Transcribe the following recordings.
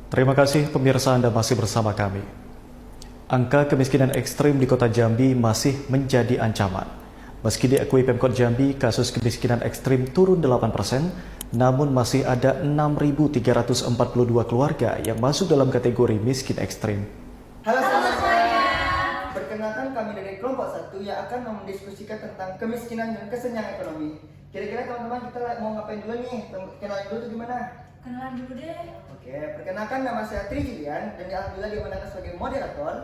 Terima kasih pemirsa Anda masih bersama kami. Angka kemiskinan ekstrim di Kota Jambi masih menjadi ancaman. Meski diakui Pemkot Jambi, kasus kemiskinan ekstrim turun 8%, namun masih ada 6.342 keluarga yang masuk dalam kategori miskin ekstrim. Halo semuanya. Perkenalkan kami dari kelompok 1 yang akan mendiskusikan tentang kemiskinan dan kesenjangan ekonomi. Kira-kira teman-teman kita mau ngapain dulu nih? Kenalan dulu tuh gimana? Kenalan dulu deh. Oke, perkenalkan nama saya Tri Julian dan alhamdulillah dimandakan sebagai moderator.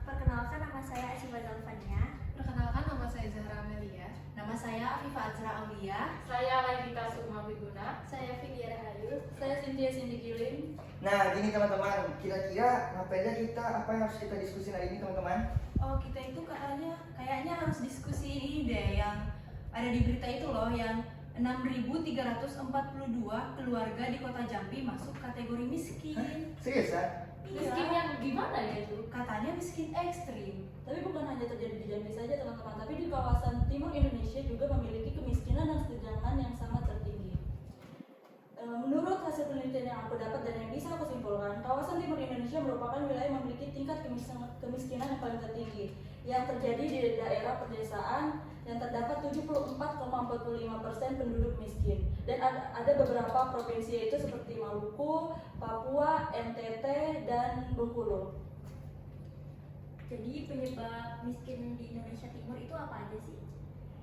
Perkenalkan nama saya Asyifa Zalfania. Perkenalkan nama saya Zahra Amelia. Nama saya Afifah Azra Aulia. Saya Lainita Sukma Wiguna. Saya Fidia Rahayu. Saya Cynthia Cindy Giling. Nah, gini teman-teman, kira-kira ngapain aja kita, apa yang harus kita diskusi hari ini teman-teman? Oh, kita itu kayaknya harus diskusi ini deh yang ada di berita itu loh, yang 6.342 keluarga di Kota Jambi masuk kategori miskin. Serius ya? Miskin yang gimana ya itu? Katanya miskin ekstrim. Tapi bukan hanya terjadi di Jambi saja teman-teman, tapi di kawasan timur Indonesia juga memiliki kemiskinan dan kesenjangan yang sangat tertinggi. Menurut hasil penelitian yang aku dapat dan yang bisa aku simpulkan, kawasan timur Indonesia merupakan wilayah yang memiliki tingkat kemiskinan yang paling tertinggi, yang terjadi di daerah pedesaan yang terdapat 74,45% penduduk miskin. Dan ada beberapa provinsi yaitu seperti Maluku, Papua, NTT, dan Bengkulu. Jadi penyebab miskin di Indonesia Timur itu apa aja sih?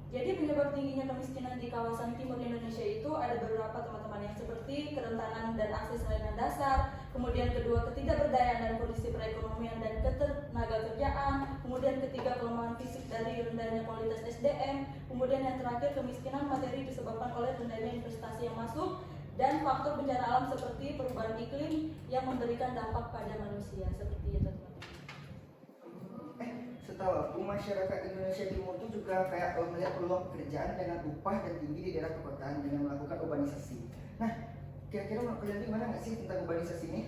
Jadi penyebab tingginya kemiskinan di kawasan timur Indonesia itu ada beberapa teman-teman, yang seperti kerentanan dan akses layanan dasar, kemudian kedua ketidakberdayaan dan kondisi perekonomian dan ketenagakerjaan, kemudian ketiga kelemahan fisik dari rendahnya kualitas SDM, kemudian yang terakhir kemiskinan materi disebabkan oleh rendahnya investasi yang masuk, dan faktor bencana alam seperti perubahan iklim yang memberikan dampak pada manusia. Seperti itu teman-teman. Setahu aku, masyarakat Indonesia Timur itu juga kayak melihat peluang pekerjaan dengan upah dan tinggi di daerah perkotaan dengan melakukan urbanisasi. Nah, kira-kira menurut kalian gimana nggak sih tentang urbanisasi ini?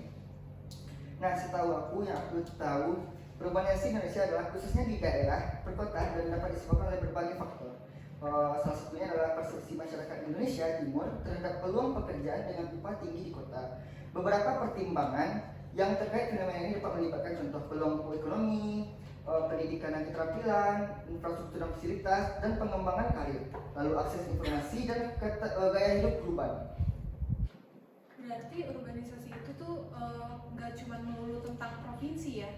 Nah, setahu aku, yang aku tahu, urbanisasi Indonesia adalah khususnya di daerah perkotaan dan dapat disebabkan oleh berbagai faktor. Salah satunya adalah persepsi masyarakat Indonesia Timur terhadap peluang pekerjaan dengan upah tinggi di kota. Beberapa pertimbangan yang terkait fenomena ini dapat melibatkan contoh peluang ekonomi, pendidikan dan keterampilan, infrastruktur dan fasilitas, dan pengembangan karir, lalu akses informasi dan gaya hidup global. Berarti urbanisasi itu tuh nggak cuma melulu tentang provinsi ya?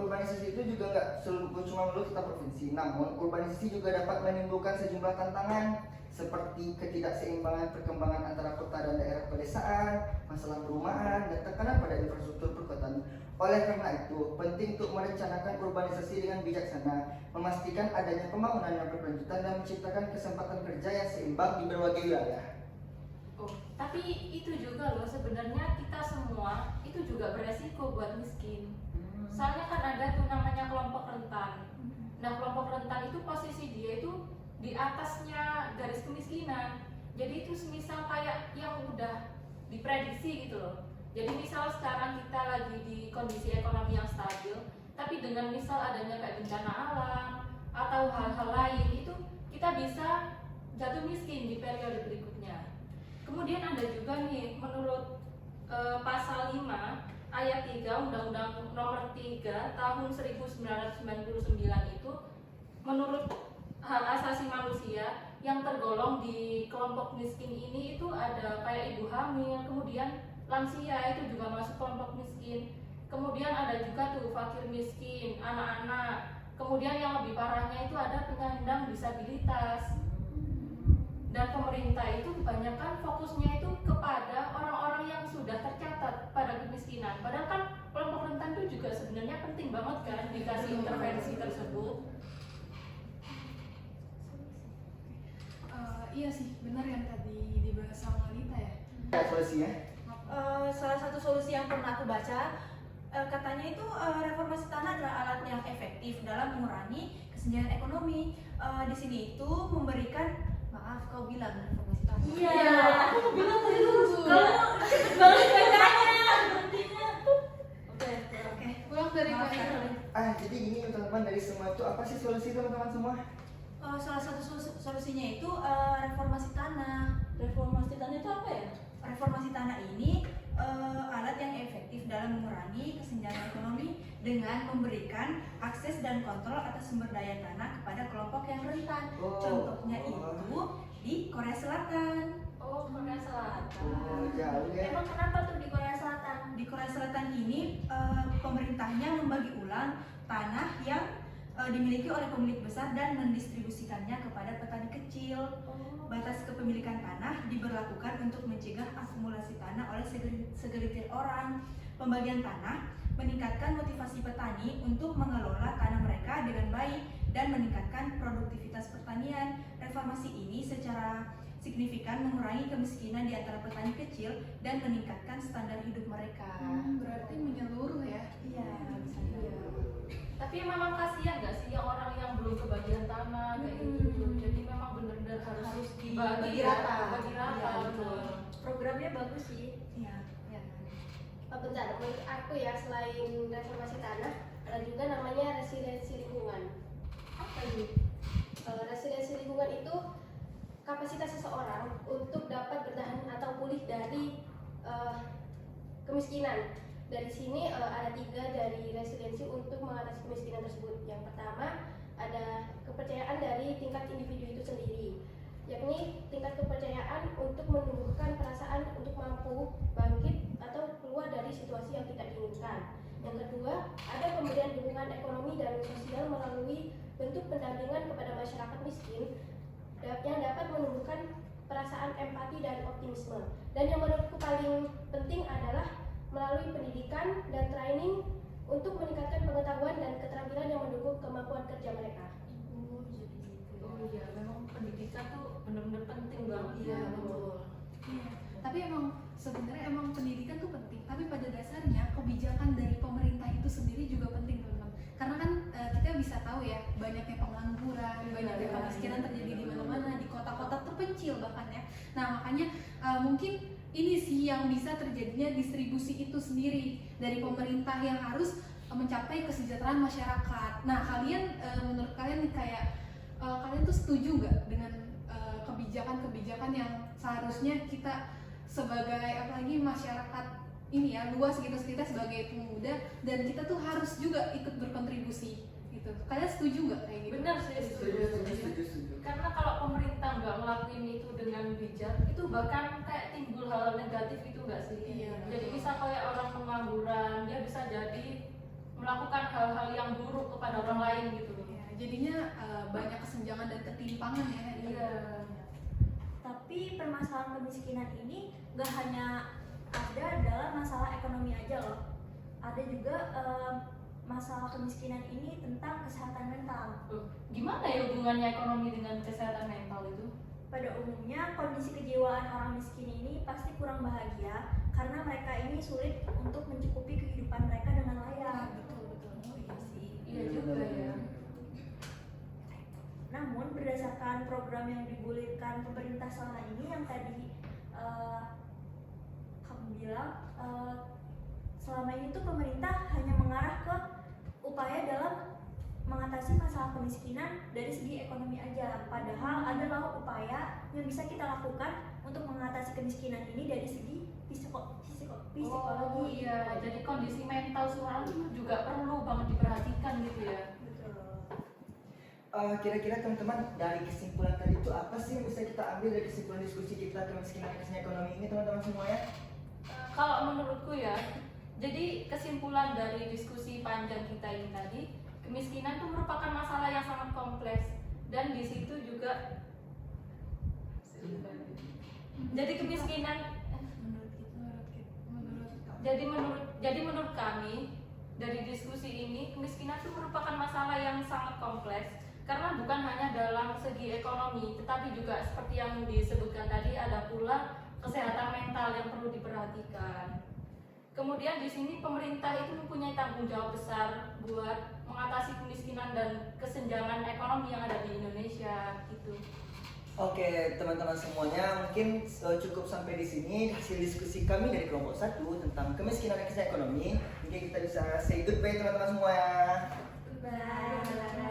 Urbanisasi itu juga nggak cuma melulu tentang provinsi, namun urbanisasi juga dapat menimbulkan sejumlah tantangan seperti ketidakseimbangan perkembangan antara kota dan daerah pedesaan, masalah perumahan, dan tekanan pada infrastruktur perkotaan. Oleh karena itu, penting untuk merencanakan urbanisasi dengan bijaksana, memastikan adanya pembangunan yang berkelanjutan dan menciptakan kesempatan kerja yang seimbang di berbagai wilayah. Oh, tapi itu juga loh, sebenarnya kita semua itu juga beresiko buat miskin. Soalnya kan ada tuh namanya kelompok rentan. Nah, kelompok rentan itu posisi dia itu di atasnya garis kemiskinan. Jadi itu semisal kayak yang udah diprediksi gitu loh. Jadi misal sekarang kita lagi di kondisi ekonomi yang stabil, tapi dengan misal adanya kayak bencana alam atau hal-hal lain, itu kita bisa jatuh miskin di periode berikutnya. Kemudian ada juga nih, menurut pasal 5 ayat 3 Undang-Undang Nomor 3 Tahun 1999 itu, menurut hak asasi manusia, yang tergolong di kelompok miskin ini itu ada kayak ibu hamil, kemudian lansia itu juga masuk kelompok miskin. Kemudian ada juga tuh fakir miskin, anak-anak. Kemudian yang lebih parahnya itu ada penyandang disabilitas. Dan pemerintah itu kebanyakan fokusnya itu kepada orang-orang yang sudah tercatat pada kemiskinan. Padahal kan kelompok rentan itu juga sebenarnya penting banget kan dikasih intervensi tersebut. Iya sih, benar yang tadi dibahas sama Lita ya. Solusinya? Salah satu solusi yang pernah aku baca, katanya itu reformasi tanah adalah alat yang efektif dalam mengurangi kesenjangan ekonomi. Di sini itu memberikan, maaf kau bilang reformasi tanah. Iya, aku mau bilang tadi tuh. Kamu cepet banget bacanya. Oke, pulang dari mana? Jadi gini teman-teman, dari semua itu apa sih solusi teman-teman semua? Salah satu solusinya itu reformasi tanah. Reformasi tanah itu apa ya? Reformasi tanah ini alat yang efektif dengan memberikan akses dan kontrol atas sumber daya tanah kepada kelompok yang rentan. Oh. Contohnya itu di Korea Selatan. Oh, Korea Selatan. Oh, jauh ya. Emang kenapa tuh di Korea Selatan? Di Korea Selatan ini pemerintahnya membagi ulang tanah yang dimiliki oleh pemilik besar dan mendistribusikannya kepada petani kecil. Batas kepemilikan tanah diberlakukan untuk mencegah akumulasi tanah oleh segelintir orang. Pembagian tanah meningkatkan motivasi petani untuk mengelola tanah mereka dengan baik dan meningkatkan produktivitas pertanian. Reformasi ini secara signifikan mengurangi kemiskinan di antara petani kecil dan meningkatkan standar hidup mereka. Berarti menyeluruh ya. Iya, bisa Iya. Tapi memang kasihan nggak sih yang orang yang belum kebagian tanah kayak gitu. Jadi memang benar-benar harus dibagi rata. bagi rata. Iya, betul. Programnya bagus sih. Iya. Bentar, menurut aku ya selain reformasi tanah ada juga namanya resiliensi lingkungan. Apa itu? Resiliensi lingkungan itu kapasitas seseorang untuk dapat bertahan atau pulih dari kemiskinan. Dari sini ada 3 dari resiliensi untuk mengatasi kemiskinan tersebut. Yang pertama ada kepercayaan dari tingkat individu itu sendiri, yakni tingkat kepercayaan untuk menumbuhkan perasaan untuk mampu bangkit atau keluar dari situasi yang tidak diinginkan. Yang kedua, ada pemberian dukungan ekonomi dan sosial melalui bentuk pendampingan kepada masyarakat miskin yang dapat menumbuhkan perasaan empati dan optimisme. Dan yang menurutku paling penting adalah melalui pendidikan dan training untuk meningkatkan pengetahuan dan keterampilan yang mendukung kemampuan kerja mereka. Oh iya, memang pendidikan tuh benar-benar penting banget. Iya, betul. Iya. Tapi sebenarnya emang pendidikan tuh penting. Tapi pada dasarnya kebijakan dari pemerintah itu sendiri juga penting, teman-teman. Karena kan kita bisa tahu ya, banyaknya pengangguran, banyaknya kemiskinan terjadi di mana-mana, di kota-kota terpencil bahkan ya. Nah makanya mungkin ini sih yang bisa terjadinya distribusi itu sendiri dari pemerintah yang harus mencapai kesejahteraan masyarakat. Nah kalian menurut kalian nih kayak kalian tuh setuju nggak dengan kebijakan-kebijakan yang seharusnya kita sebagai apalagi masyarakat ini ya luas gitu, kita sebagai pemuda dan kita tuh harus juga ikut berkontribusi gitu. Kalian setuju nggak kayak gitu? Benar sih, Setuju. karena kalau pemerintah nggak ngelakuin itu dengan bijak, itu bahkan kayak timbul hal negatif itu nggak sih? Iya, Jadi betul. bisa kayak orang pengangguran, dia bisa jadi melakukan hal-hal yang buruk kepada orang lain gitu. Ya, jadinya banyak kesenjangan dan ketimpangan ya. Iya. Tapi permasalahan kemiskinan ini gak hanya ada dalam masalah ekonomi aja loh. Ada juga masalah kemiskinan ini tentang kesehatan mental. Gimana ya hubungannya ekonomi dengan kesehatan mental itu? Pada umumnya kondisi kejiwaan orang miskin ini pasti kurang bahagia karena mereka ini sulit untuk mencukupi kehidupan mereka dengan layak. Betul. Oh iya sih. Iya juga ya. Namun berdasarkan program yang digulirkan pemerintah selama ini yang tadi kamu bilang, selama ini tuh pemerintah hanya mengarah ke upaya dalam mengatasi masalah kemiskinan dari segi ekonomi aja. Padahal ada loh upaya yang bisa kita lakukan untuk mengatasi kemiskinan ini dari segi psikologi. Oh iya, jadi kondisi mental seorang itu juga perlu banget diperhatikan gitu ya. Betul. Kira-kira teman-teman dari kesimpulan tadi itu apa sih yang bisa kita ambil dari kesimpulan diskusi kita kemiskinan ekonomi ini teman-teman semua ya? Kalau menurutku ya, jadi kesimpulan dari diskusi panjang kita ini tadi, kemiskinan itu merupakan masalah yang sangat kompleks dan di situ juga jadi kemiskinan jadi menurut kami dari diskusi ini kemiskinan itu merupakan masalah yang sangat kompleks karena bukan hanya dalam segi ekonomi tetapi juga seperti yang disebutkan tadi ada pula kesehatan mental yang perlu diperhatikan. Kemudian di sini pemerintah itu mempunyai tanggung jawab besar buat mengatasi kemiskinan dan kesenjangan ekonomi yang ada di Indonesia gitu. Oke teman-teman semuanya, mungkin cukup sampai di sini hasil diskusi kami dari kelompok 1 tentang kemiskinan dan ekonomi. Mungkin kita bisa say goodbye teman-teman semua. Bye.